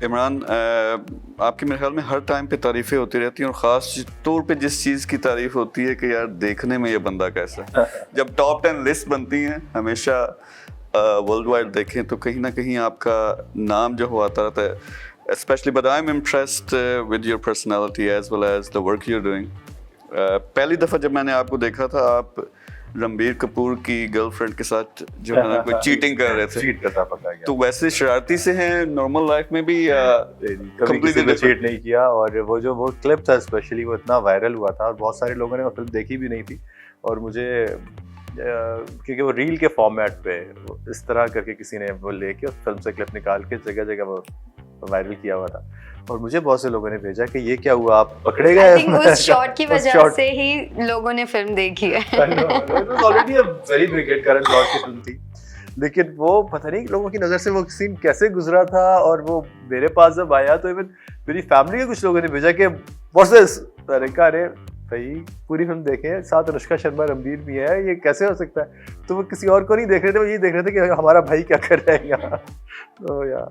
इमरान, आपकी मेरे ख्याल में हर टाइम पे तारीफ़ें होती रहती हैं और ख़ास तौर पे जिस चीज़ की तारीफ़ होती है कि यार देखने में ये बंदा कैसा है। जब टॉप 10 लिस्ट बनती हैं हमेशा वर्ल्ड वाइड देखें तो कहीं ना कहीं आपका नाम जो हो आता रहता है, specially but I am impressed with your personality as well as the work you are doing. पहली दफ़ा जब मैंने आपको देखा था आप रणबीर कपूर की गर्लफ्रेंड के साथ जो है ना कोई चीटिंग कर रहे थे। चीट करता पकड़ा गया। तो वैसे शरारती से हैं नॉर्मल लाइफ में भी या कभी किसी ने चीट नहीं किया। और वो क्लिप था स्पेशली, वो इतना वायरल हुआ था और बहुत सारे लोगों ने वो फिल्म देखी भी नहीं थी। और मुझे क्योंकि वो रील के फॉर्मेट पे इस तरह करके किसी ने वो लेके उस फिल्म से क्लिप निकाल के जगह जगह वो वायरल किया हुआ था और मुझे बहुत से लोगों ने भेजा कि ये क्या हुआ, आप पकड़े गए। I think उस शॉट की वजह से ही लोगों ने फिल्म देखी है। Already a very big hit Karan Johar की फिल्म थी, लेकिन वो पता नहीं लोगों की नज़र से वो सीन कैसे गुजरा था। और वो मेरे पास जब आया तो इवन मेरी फैमिली के कुछ लोगों ने भेजा कि व्हाट्स दिस। मैंने कहा अरे भाई पूरी फिल्म देखें, साथ अनुष्का शर्मा रणबीर भी है, ये कैसे हो सकता है। तो वो किसी और को नहीं देख रहे थे, वो ये देख रहे थे कि हमारा भाई क्या कर रहा है यहाँ। तो यार